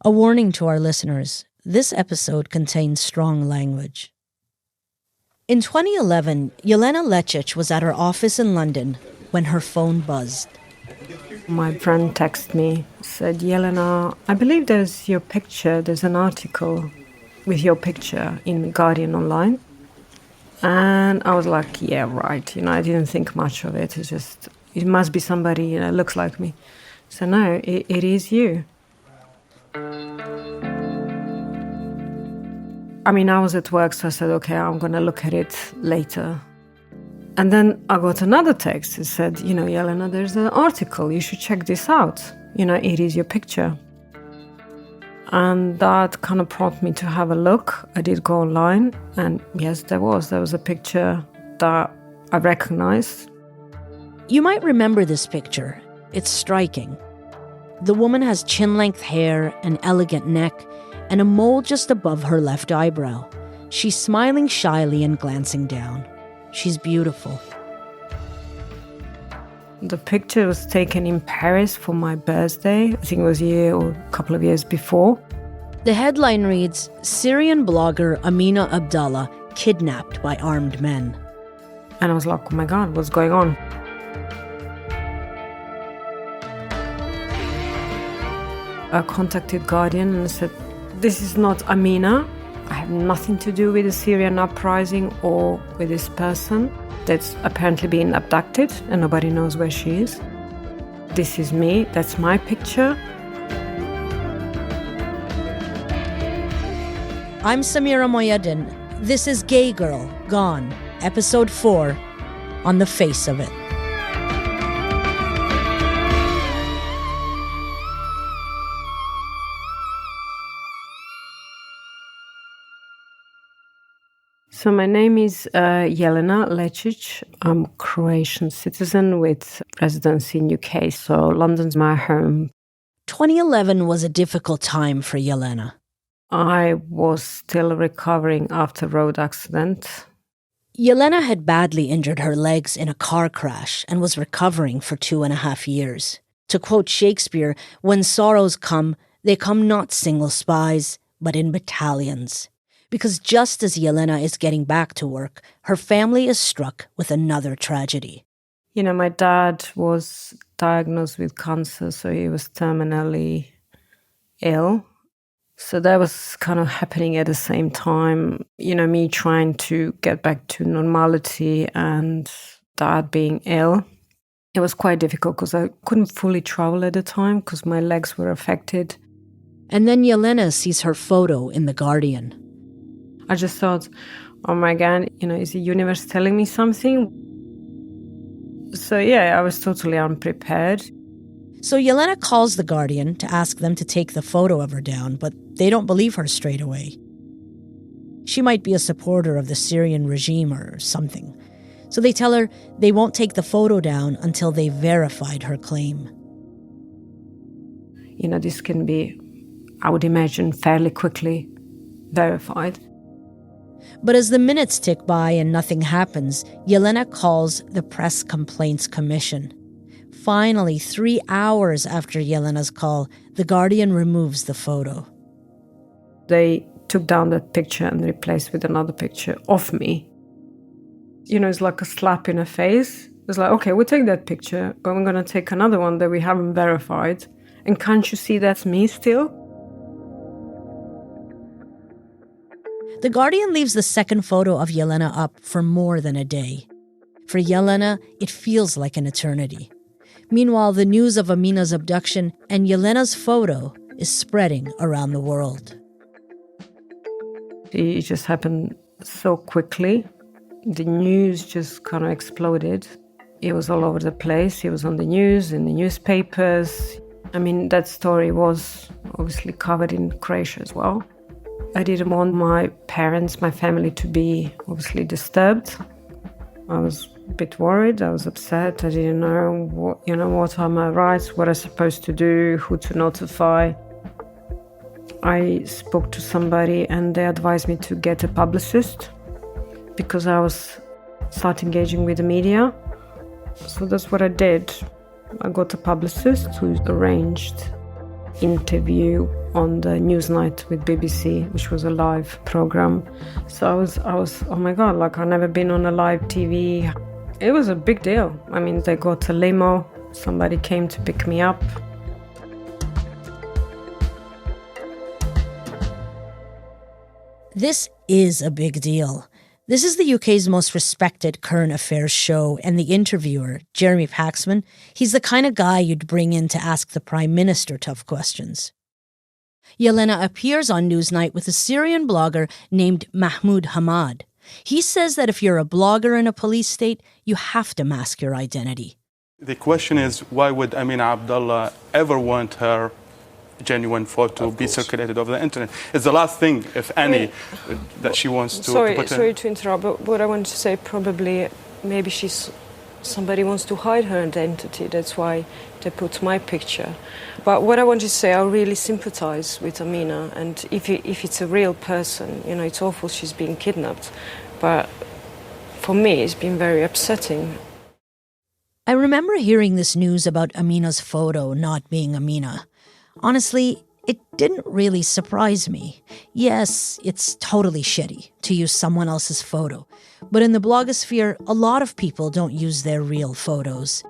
A warning to our listeners, this episode contains strong language. In 2011, Yelena Lecic was at her office in London when her phone buzzed. My friend texted me, said, Yelena, I believe there's your picture, there's an article with your picture in Guardian Online. And I was like, yeah, right. I didn't think much of it. It must be somebody, looks like me. So no, it is you. I was at work, so I said, okay, I'm going to look at it later. And then I got another text. It said, Yelena, there's an article. You should check this out. It is your picture. And that kind of prompted me to have a look. I did go online, and yes, there was a picture that I recognized. You might remember this picture. It's striking. The woman has chin-length hair, an elegant neck, and a mole just above her left eyebrow. She's smiling shyly and glancing down. She's beautiful. The picture was taken in Paris for my birthday. I think it was a year or a couple of years before. The headline reads, Syrian blogger Amina Abdallah kidnapped by armed men. And I was like, oh my God, what's going on? I contacted Guardian and said, this is not Amina. I have nothing to do with the Syrian uprising or with this person that's apparently been abducted and nobody knows where she is. This is me. That's my picture. I'm Samira Mohyeddin. This is Gay Girl, Gone, Episode 4, On the Face of It. So my name is Yelena Lecic. I'm a Croatian citizen with residence in UK, so London's my home. 2011 was a difficult time for Yelena. I was still recovering after a road accident. Yelena had badly injured her legs in a car crash and was recovering for 2.5 years. To quote Shakespeare, when sorrows come, they come not single spies, but in battalions. Because just as Yelena is getting back to work, her family is struck with another tragedy. My dad was diagnosed with cancer, so he was terminally ill. So that was kind of happening at the same time, me trying to get back to normality and dad being ill. It was quite difficult because I couldn't fully travel at the time because my legs were affected. And then Yelena sees her photo in The Guardian. I just thought, oh my God, is the universe telling me something? So yeah, I was totally unprepared. So Yelena calls The Guardian to ask them to take the photo of her down, but they don't believe her straight away. She might be a supporter of the Syrian regime or something. So they tell her they won't take the photo down until they've verified her claim. This can be, I would imagine, fairly quickly verified. But as the minutes tick by and nothing happens, Yelena calls the Press Complaints Commission. Finally, 3 hours after Yelena's call, The Guardian removes the photo. They took down that picture and replaced with another picture of me. It's like a slap in the face. It's like, okay, we'll take that picture, but we're going to take another one that we haven't verified. And can't you see that's me still? The Guardian leaves the second photo of Yelena up for more than a day. For Yelena, it feels like an eternity. Meanwhile, the news of Amina's abduction and Yelena's photo is spreading around the world. It just happened so quickly. The news just kind of exploded. It was all over the place. It was on the news, in the newspapers. That story was obviously covered in Croatia as well. I didn't want my parents, my family to be obviously disturbed. I was a bit worried, I was upset, I didn't know what are my rights, what I'm supposed to do, who to notify. I spoke to somebody and they advised me to get a publicist because I was start engaging with the media. So that's what I did. I got a publicist who arranged interview on the Newsnight with BBC, which was a live program. So I was, oh my God, like I've never been on a live TV. It was a big deal. I mean, they got a limo, somebody came to pick me up. This is a big deal. This is the UK's most respected current affairs show, and the interviewer, Jeremy Paxman, he's the kind of guy you'd bring in to ask the Prime Minister tough questions. Yelena appears on Newsnight with a Syrian blogger named Mahmoud Hamad. He says that if you're a blogger in a police state, you have to mask your identity. The question is, why would Amina Abdullah ever want her genuine photo be circulated over the internet? It's the last thing, if any, that she wants to put in. Sorry to interrupt, but what I want to say, probably maybe somebody wants to hide her identity. That's why they put my picture. But what I want to say, I really sympathize with Amina. And if it's a real person, it's awful she's being kidnapped. But for me, it's been very upsetting. I remember hearing this news about Amina's photo not being Amina. Honestly, it didn't really surprise me. Yes, it's totally shitty to use someone else's photo. But in the blogosphere, a lot of people don't use their real photos.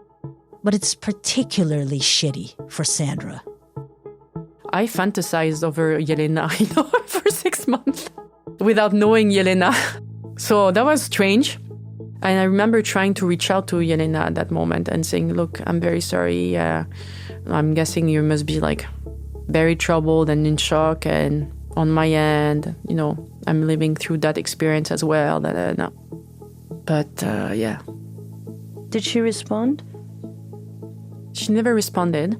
But it's particularly shitty for Sandra. I fantasized over Yelena, for 6 months without knowing Yelena. So that was strange. And I remember trying to reach out to Yelena at that moment and saying, look, I'm very sorry. I'm guessing you must be very troubled and in shock. And on my end, I'm living through that experience as well. But yeah. Did she respond? She never responded.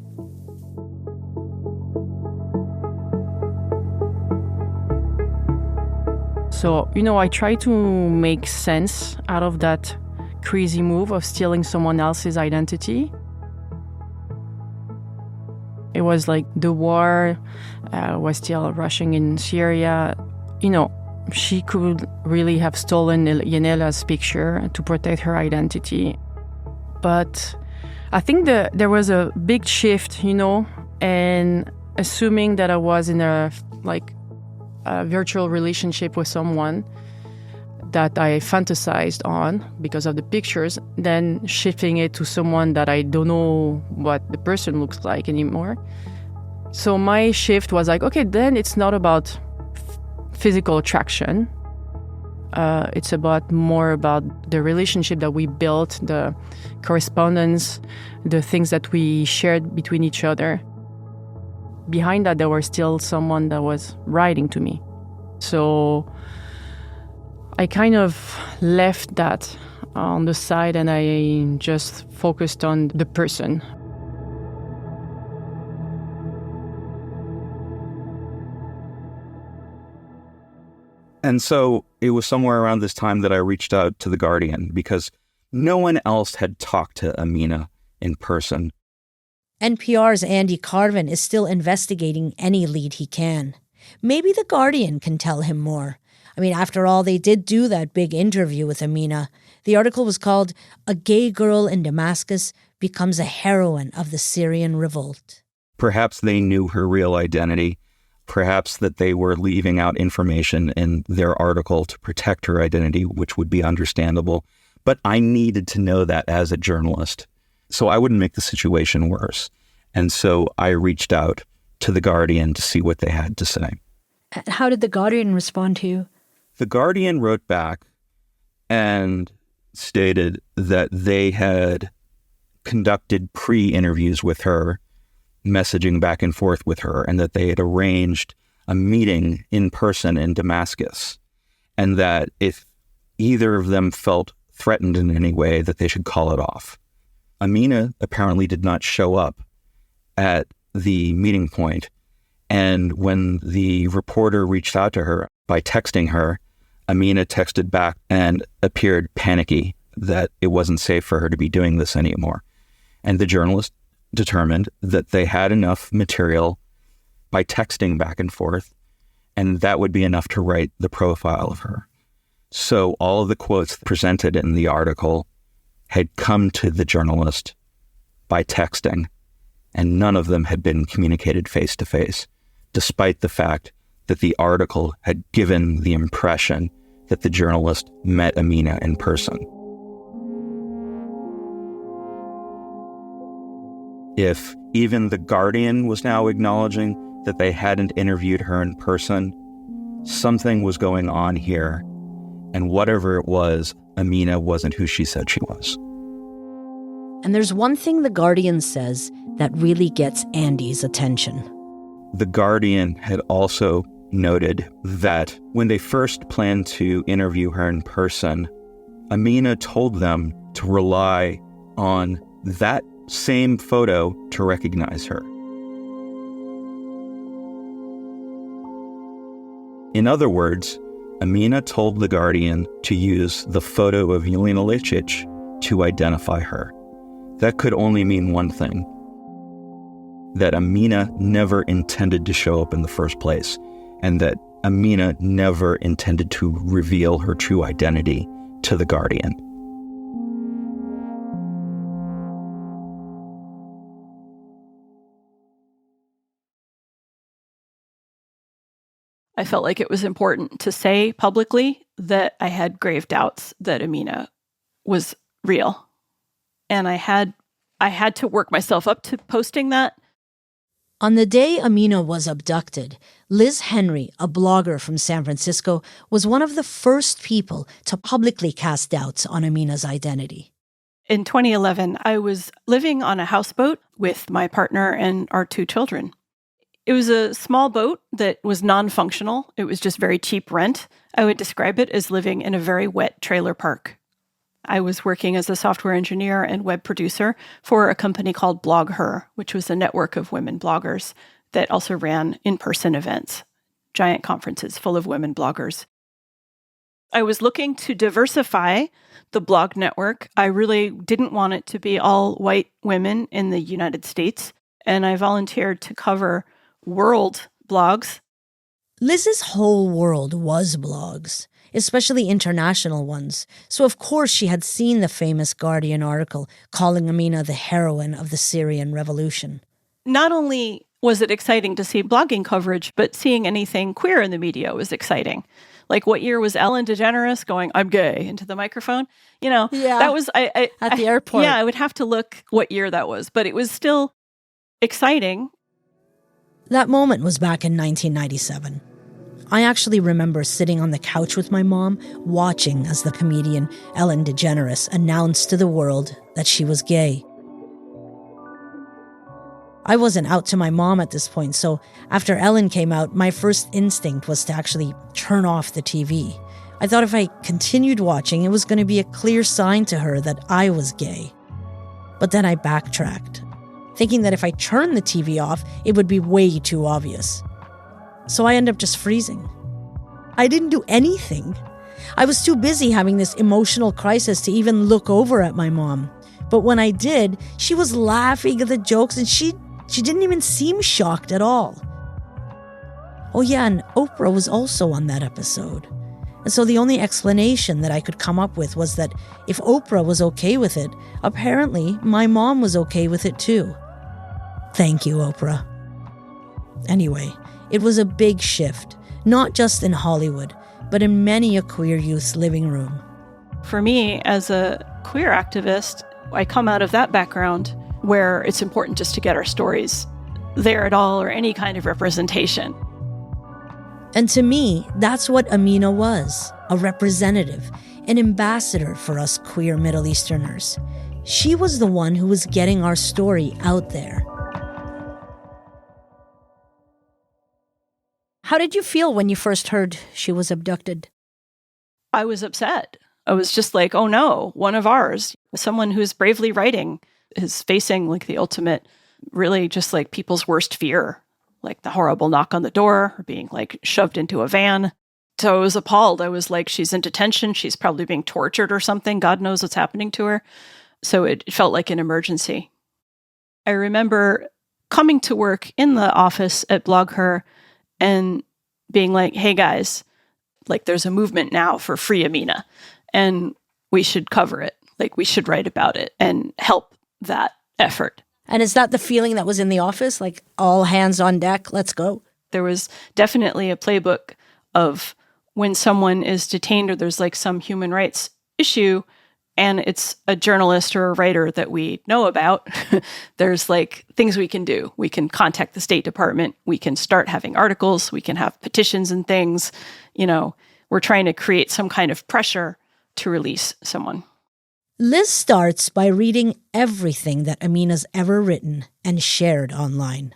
So, I try to make sense out of that crazy move of stealing someone else's identity. It was like the war was still rushing in Syria. She could really have stolen Yenela's picture to protect her identity. But I think there was a big shift, and assuming that I was in a virtual relationship with someone that I fantasized on because of the pictures, then shifting it to someone that I don't know what the person looks like anymore. So my shift was okay, then it's not about physical attraction. It's more about the relationship that we built, the correspondence, the things that we shared between each other. Behind that, there was still someone that was writing to me. So I kind of left that on the side and I just focused on the person. And so it was somewhere around this time that I reached out to The Guardian because no one else had talked to Amina in person. NPR's Andy Carvin is still investigating any lead he can. Maybe The Guardian can tell him more. After all, they did do that big interview with Amina. The article was called "A Gay Girl in Damascus Becomes a Heroine of the Syrian Revolt." Perhaps they knew her real identity. Perhaps that they were leaving out information in their article to protect her identity, which would be understandable. But I needed to know that as a journalist, so I wouldn't make the situation worse. And so I reached out to The Guardian to see what they had to say. How did The Guardian respond to you? The Guardian wrote back and stated that they had conducted pre-interviews with her, messaging back and forth with her, and that they had arranged a meeting in person in Damascus, and that if either of them felt threatened in any way, that they should call it off. Amina apparently did not show up at the meeting point, and when the reporter reached out to her by texting her, Amina texted back and appeared panicky that it wasn't safe for her to be doing this anymore. And the journalist determined that they had enough material by texting back and forth, and that would be enough to write the profile of her. So all of the quotes presented in the article had come to the journalist by texting, and none of them had been communicated face-to-face despite the fact that the article had given the impression that the journalist met Amina in person. If even The Guardian was now acknowledging that they hadn't interviewed her in person, something was going on here, and whatever it was, Amina wasn't who she said she was. And there's one thing The Guardian says that really gets Andy's attention. The Guardian had also noted that when they first planned to interview her in person, Amina told them to rely on that same photo to recognize her. In other words, Amina told The Guardian to use the photo of Jelena Licic to identify her. That could only mean one thing: that Amina never intended to show up in the first place, and that Amina never intended to reveal her true identity to The Guardian. I felt like it was important to say publicly that I had grave doubts that Amina was real. And I had to work myself up to posting that. On the day Amina was abducted, Liz Henry, a blogger from San Francisco, was one of the first people to publicly cast doubts on Amina's identity. In 2011, I was living on a houseboat with my partner and our 2 children. It was a small boat that was non-functional. It was just very cheap rent. I would describe it as living in a very wet trailer park. I was working as a software engineer and web producer for a company called BlogHer, which was a network of women bloggers that also ran in-person events, giant conferences full of women bloggers. I was looking to diversify the blog network. I really didn't want it to be all white women in the United States, and I volunteered to cover world blogs. Liz's whole world was blogs, especially international ones. So of course she had seen the famous Guardian article calling Amina the heroine of the Syrian revolution. Not only was it exciting to see blogging coverage, but seeing anything queer in the media was exciting. Like, what year was Ellen DeGeneres going, "I'm gay," into the microphone? That was... at the airport. I would have to look what year that was, but it was still exciting. That moment was back in 1997. I actually remember sitting on the couch with my mom, watching as the comedian Ellen DeGeneres announced to the world that she was gay. I wasn't out to my mom at this point, so after Ellen came out, my first instinct was to actually turn off the TV. I thought if I continued watching, it was going to be a clear sign to her that I was gay. But then I backtracked, thinking that if I turned the TV off, it would be way too obvious. So I ended up just freezing. I didn't do anything. I was too busy having this emotional crisis to even look over at my mom. But when I did, she was laughing at the jokes and she didn't even seem shocked at all. Oh yeah, and Oprah was also on that episode. And so the only explanation that I could come up with was that if Oprah was okay with it, apparently my mom was okay with it too. Thank you, Oprah. Anyway, it was a big shift, not just in Hollywood, but in many a queer youth's living room. For me, as a queer activist, I come out of that background where it's important just to get our stories there at all, or any kind of representation. And to me, that's what Amina was, a representative, an ambassador for us queer Middle Easterners. She was the one who was getting our story out there. How did you feel when you first heard she was abducted? I was upset. I was just like, oh no, one of ours, someone who's bravely writing, is facing like the ultimate, really just like people's worst fear, like the horrible knock on the door or being like shoved into a van. So I was appalled. I was like, she's in detention. She's probably being tortured or something. God knows what's happening to her. So it felt like an emergency. I remember coming to work in the office at BlogHer and being like, hey guys, like there's a movement now for free Amina and we should cover it. Like we should write about it and help that effort. And is that the feeling that was in the office? Like all hands on deck, let's go? There was definitely a playbook of when someone is detained or there's like some human rights issue and it's a journalist or a writer that we know about, there's like things we can do. We can contact the State Department. We can start having articles. We can have petitions and things. You know, we're trying to create some kind of pressure to release someone. Liz starts by reading everything that Amina's ever written and shared online.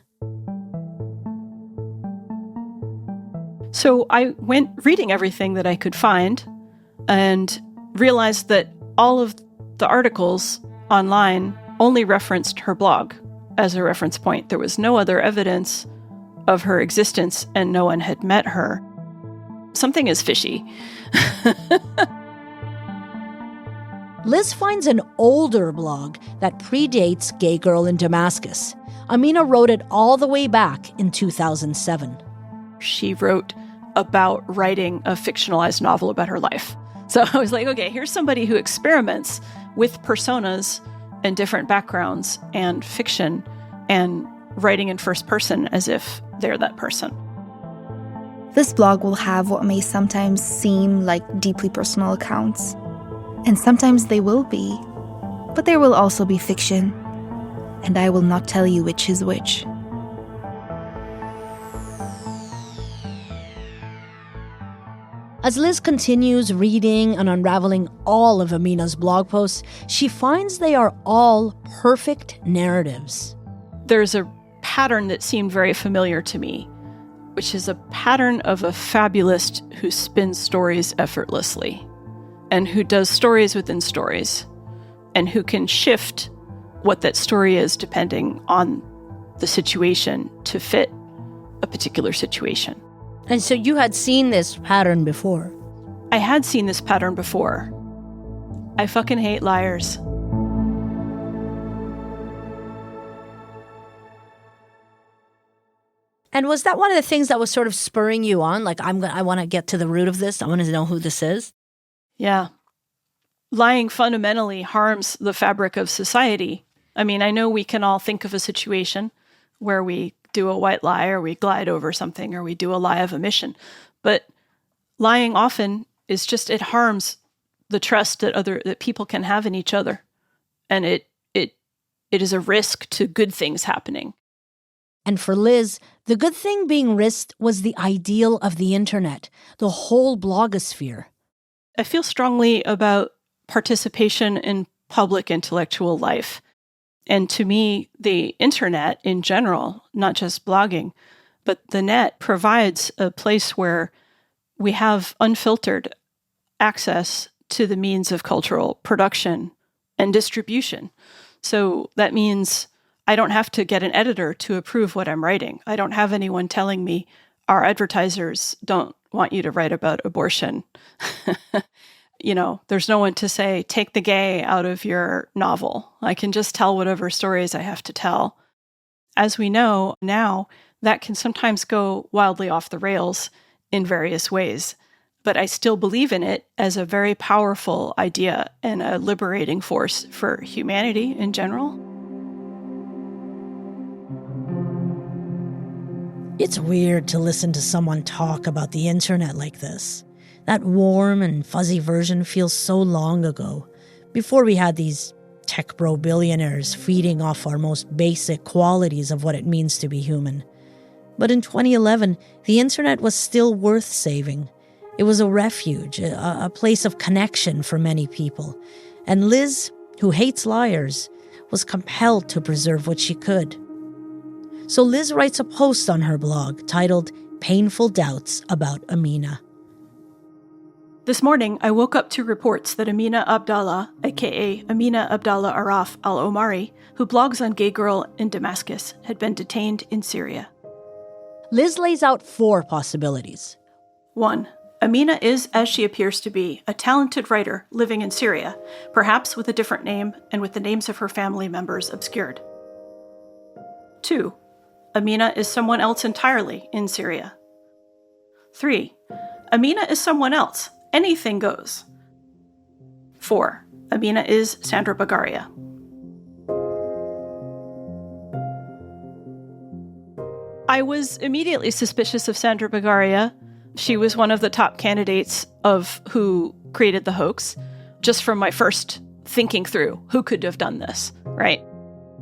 So I went reading everything that I could find and realized that all of the articles online only referenced her blog as a reference point. There was no other evidence of her existence, and no one had met her. Something is fishy. Liz finds an older blog that predates Gay Girl in Damascus. Amina wrote it all the way back in 2007. She wrote about writing a fictionalized novel about her life. So I was like, okay, here's somebody who experiments with personas and different backgrounds and fiction and writing in first person as if they're that person. This blog will have what may sometimes seem like deeply personal accounts. And sometimes they will be. But there will also be fiction. And I will not tell you which is which. As Liz continues reading and unraveling all of Amina's blog posts, she finds they are all perfect narratives. There's a pattern that seemed very familiar to me, which is a pattern of a fabulist who spins stories effortlessly and who does stories within stories and who can shift what that story is depending on the situation to fit a particular situation. And so you had seen this pattern before? I had seen this pattern before. I fucking hate liars. And was that one of the things that was sort of spurring you on? Like, I want to get to the root of this. I want to know who this is. Yeah. Lying fundamentally harms the fabric of society. I mean, I know we can all think of a situation where we do a white lie or we glide over something or we do a lie of omission. But lying often is just, it harms the trust that people can have in each other. And it is a risk to good things happening. And for Liz, the good thing being risked was the ideal of the internet, the whole blogosphere. I feel strongly about participation in public intellectual life. And to me, the internet in general, not just blogging, but the net provides a place where we have unfiltered access to the means of cultural production and distribution. So that means I don't have to get an editor to approve what I'm writing. I don't have anyone telling me our advertisers don't want you to write about abortion. You know, there's no one to say, take the gay out of your novel. I can just tell whatever stories I have to tell. As we know now, that can sometimes go wildly off the rails in various ways. But I still believe in it as a very powerful idea and a liberating force for humanity in general. It's weird to listen to someone talk about the internet like this. That warm and fuzzy version feels so long ago, before we had these tech bro billionaires feeding off our most basic qualities of what it means to be human. But in 2011, the internet was still worth saving. It was a refuge, a place of connection for many people. And Liz, who hates liars, was compelled to preserve what she could. So Liz writes a post on her blog titled Painful Doubts About Amina. This morning, I woke up to reports that Amina Abdallah, aka Amina Abdallah Araf al-Omari, who blogs on Gay Girl in Damascus, had been detained in Syria. Liz lays out 4 possibilities. 1. Amina is, as she appears to be, a talented writer living in Syria, perhaps with a different name and with the names of her family members obscured. 2. Amina is someone else entirely in Syria. 3. Amina is someone else. Anything goes. 4. Amina is Sandra Bagaria. I was immediately suspicious of Sandra Bagaria. She was one of the top candidates of who created the hoax, just from my first thinking through who could have done this, right?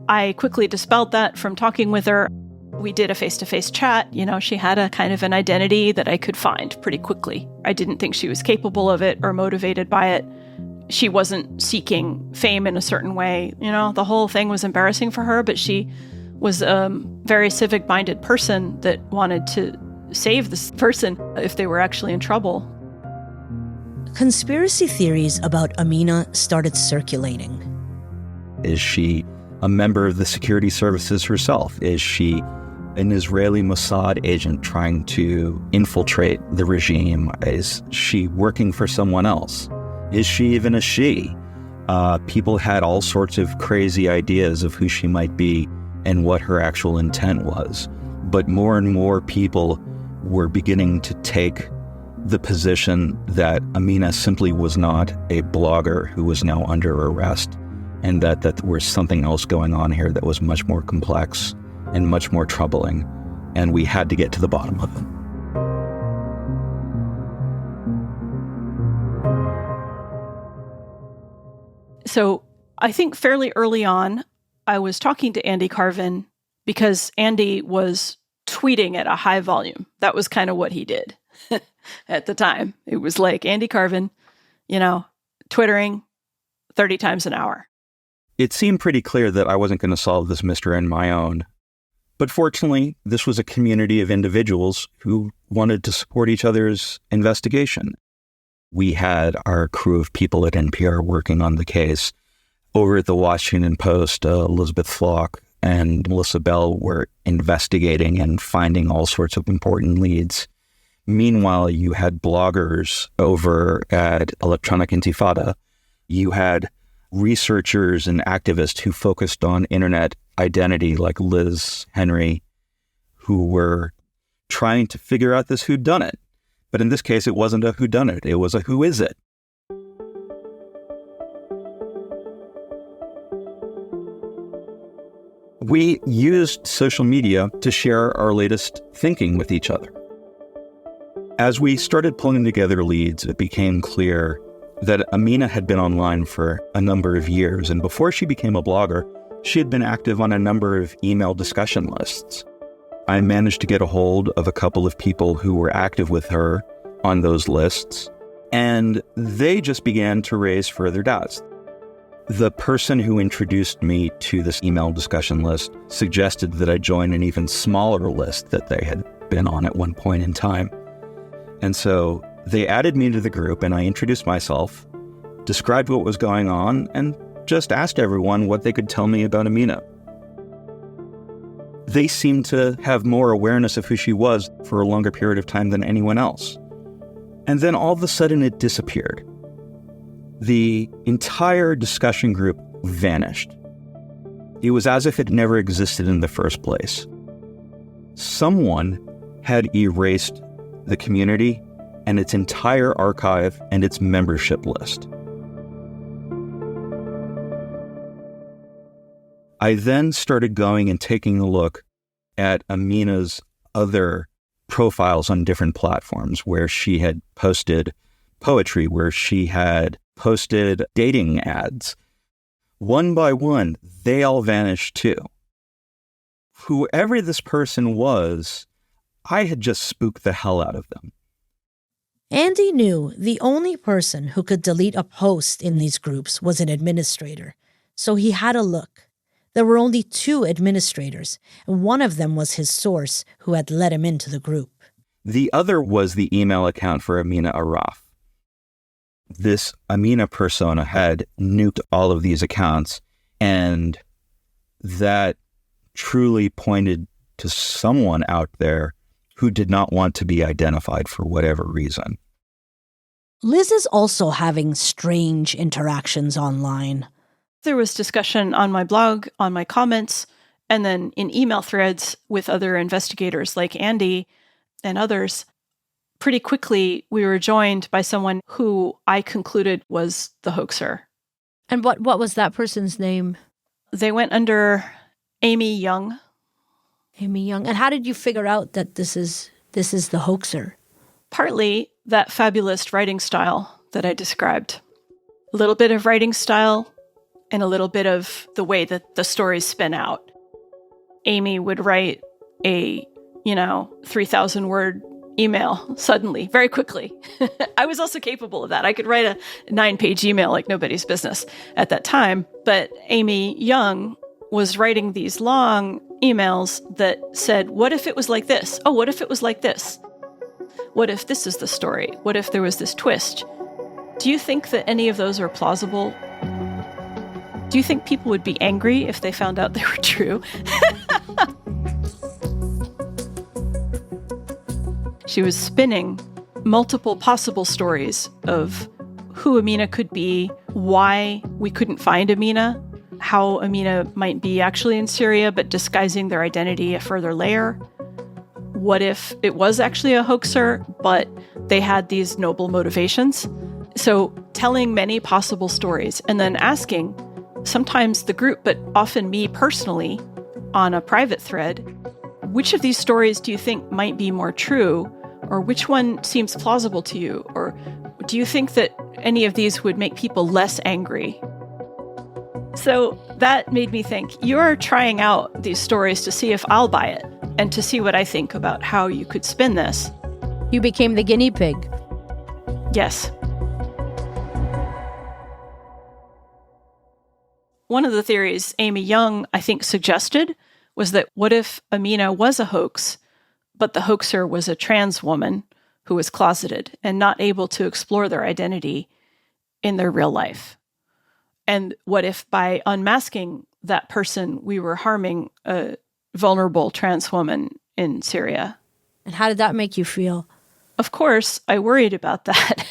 I quickly dispelled that from talking with her. We did a face-to-face chat. You know, she had a kind of an identity that I could find pretty quickly. I didn't think she was capable of it or motivated by it. She wasn't seeking fame in a certain way. You know, the whole thing was embarrassing for her, but she was a very civic-minded person that wanted to save this person if they were actually in trouble. Conspiracy theories about Amina started circulating. Is she a member of the security services herself? Is she an Israeli Mossad agent trying to infiltrate the regime? Is she working for someone else? Is she even a she? People had all sorts of crazy ideas of who she might be and what her actual intent was. But more and more people were beginning to take the position that Amina simply was not a blogger who was now under arrest, and that there was something else going on here that was much more complex and much more troubling, and we had to get to the bottom of it. So I think fairly early on, I was talking to Andy Carvin because Andy was tweeting at a high volume. That was kind of what he did at the time. It was like Andy Carvin, you know, twittering 30 times an hour. It seemed pretty clear that I wasn't going to solve this mystery on my own. But fortunately, this was a community of individuals who wanted to support each other's investigation. We had our crew of people at NPR working on the case. Over at the Washington Post, Elizabeth Flock and Melissa Bell were investigating and finding all sorts of important leads. Meanwhile, you had bloggers over at Electronic Intifada. You had researchers and activists who focused on internet identity, like Liz Henry, who were trying to figure out this whodunit. But in this case, it wasn't a whodunit. It was a who is it? We used social media to share our latest thinking with each other. As we started pulling together leads, it became clear that Amina had been online for a number of years, and before she became a blogger, she had been active on a number of email discussion lists. I managed to get a hold of a couple of people who were active with her on those lists, and they just began to raise further doubts. The person who introduced me to this email discussion list suggested that I join an even smaller list that they had been on at one point in time. And so they added me to the group, and I introduced myself, described what was going on, and just asked everyone what they could tell me about Amina. They seemed to have more awareness of who she was for a longer period of time than anyone else. And then all of a sudden it disappeared. The entire discussion group vanished. It was as if it never existed in the first place. Someone had erased the community and its entire archive and its membership list. I then started going and taking a look at Amina's other profiles on different platforms where she had posted poetry, where she had posted dating ads. One by one, they all vanished too. Whoever this person was, I had just spooked the hell out of them. Andy knew the only person who could delete a post in these groups was an administrator, so he had a look. There were only 2 administrators, and one of them was his source who had let him into the group. The other was the email account for Amina Araf. This Amina persona had nuked all of these accounts, and that truly pointed to someone out there who did not want to be identified for whatever reason. Liz is also having strange interactions online. There was discussion on my blog, on my comments, and then in email threads with other investigators like Andy and others. Pretty quickly, we were joined by someone who I concluded was the hoaxer. And what was that person's name? They went under Amy Young. Amy Young. And how did you figure out that this is the hoaxer? Partly that fabulous writing style that I described. A little bit of writing style and a little bit of the way that the stories spin out. Amy would write a, 3,000 word email suddenly, very quickly. I was also capable of that. I could write a 9-page email like nobody's business at that time. But Amy Young was writing these long emails that said, what if it was like this? Oh, what if it was like this? What if this is the story? What if there was this twist? Do you think that any of those are plausible? Do you think people would be angry if they found out they were true? She was spinning multiple possible stories of who Amina could be, why we couldn't find Amina, how Amina might be actually in Syria but disguising their identity a further layer. What if it was actually a hoaxer, but they had these noble motivations? So telling many possible stories and then asking sometimes the group, but often me personally on a private thread, which of these stories do you think might be more true? Or which one seems plausible to you? Or do you think that any of these would make people less angry? So that made me think, you're trying out these stories to see if I'll buy it and to see what I think about how you could spin this. You became the guinea pig. Yes. One of the theories Amy Young, I think, suggested was that what if Amina was a hoax, but the hoaxer was a trans woman who was closeted and not able to explore their identity in their real life? And what if by unmasking that person, we were harming a vulnerable trans woman in Syria? And how did that make you feel? Of course, I worried about that.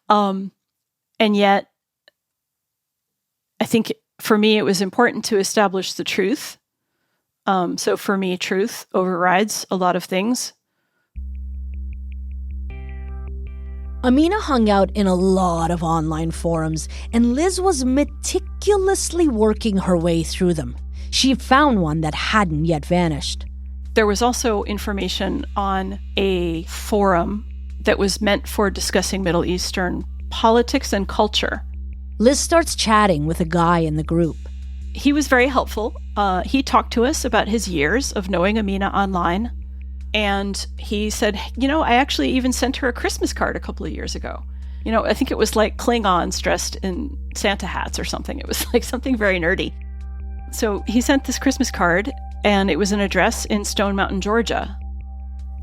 And yet, I think for me, it was important to establish the truth. So for me, truth overrides a lot of things. Amina hung out in a lot of online forums, and Liz was meticulously working her way through them. She found one that hadn't yet vanished. There was also information on a forum that was meant for discussing Middle Eastern politics and culture. Liz starts chatting with a guy in the group. He was very helpful. He talked to us about his years of knowing Amina online. And he said, I actually even sent her a Christmas card a couple of years ago. I think it was like Klingons dressed in Santa hats or something. It was like something very nerdy. So he sent this Christmas card, and it was an address in Stone Mountain, Georgia.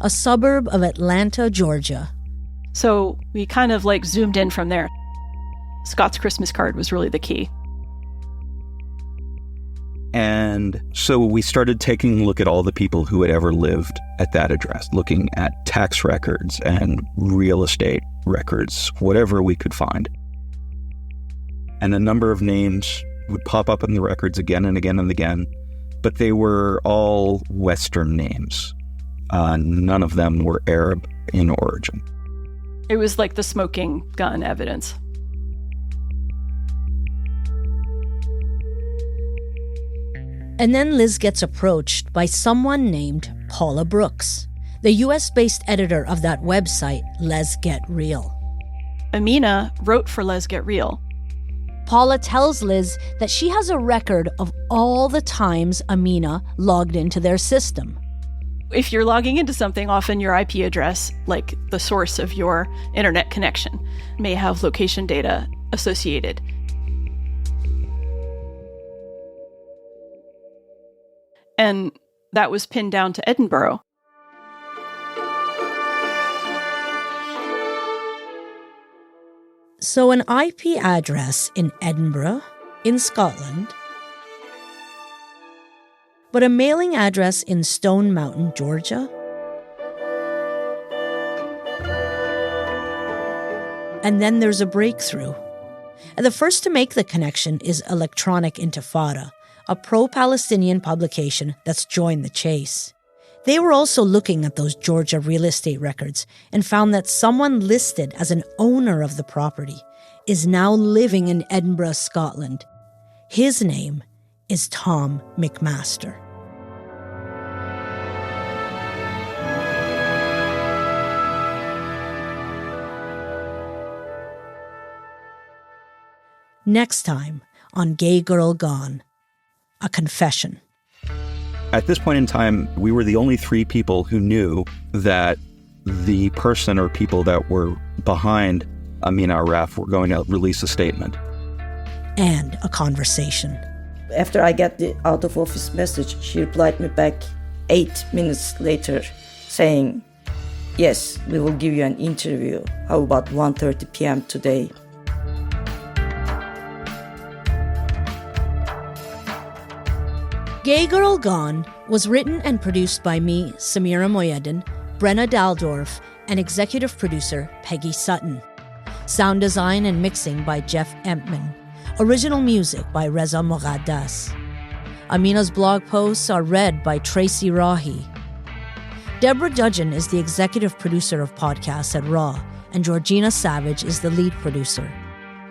A suburb of Atlanta, Georgia. So we kind of like zoomed in from there. Scott's Christmas card was really the key. And so we started taking a look at all the people who had ever lived at that address, looking at tax records and real estate records, whatever we could find. And a number of names would pop up in the records again and again and again, but they were all Western names. None of them were Arab in origin. It was like the smoking gun evidence. And then Liz gets approached by someone named Paula Brooks, the US-based editor of that website, Let's Get Real. Amina wrote for Let's Get Real. Paula tells Liz that she has a record of all the times Amina logged into their system. If you're logging into something, often your IP address, like the source of your internet connection, may have location data associated. And that was pinned down to Edinburgh. So an IP address in Edinburgh, in Scotland, but a mailing address in Stone Mountain, Georgia? And then there's a breakthrough. And the first to make the connection is Electronic Intifada, a pro-Palestinian publication that's joined the chase. They were also looking at those Georgia real estate records and found that someone listed as an owner of the property is now living in Edinburgh, Scotland. His name is Tom McMaster. Next time on Gay Girl Gone, a confession. At this point in time, we were the only 3 people who knew that the person or people that were behind Amina Araf were going to release a statement. And a conversation. After I got the out of office message, she replied me back 8 minutes later saying, "Yes, we will give you an interview. How about 1:30 p.m. today?" Gay Girl Gone was written and produced by me, Samira Mohyeddin, Brenna Daldorf, and executive producer Peggy Sutton. Sound design and mixing by Jeff Empman. Original music by Reza Moghaddas. Amina's blog posts are read by Tracy Rahi. Deborah Dudgeon is the executive producer of podcasts at Raw, and Georgina Savage is the lead producer.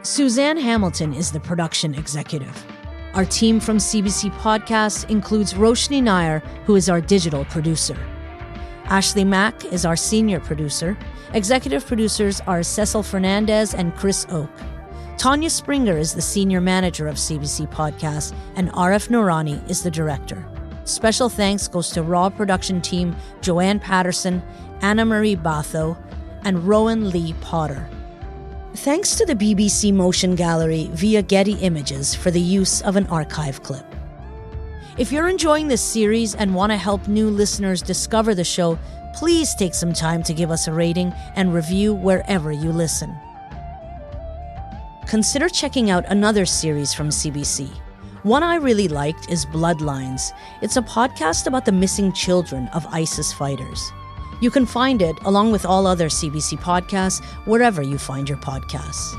Suzanne Hamilton is the production executive. Our team from CBC Podcasts includes Roshni Nair, who is our digital producer. Ashley Mack is our senior producer. Executive producers are Cecil Fernandez and Chris Oak. Tanya Springer is the senior manager of CBC Podcasts, and Arif Noorani is the director. Special thanks goes to Raw production team Joanne Patterson, Anna Marie Batho, and Rowan Lee Potter. Thanks to the BBC Motion Gallery via Getty Images for the use of an archive clip. If you're enjoying this series and want to help new listeners discover the show, please take some time to give us a rating and review wherever you listen. Consider checking out another series from CBC. One I really liked is Bloodlines. It's a podcast about the missing children of ISIS fighters. You can find it, along with all other CBC podcasts, wherever you find your podcasts.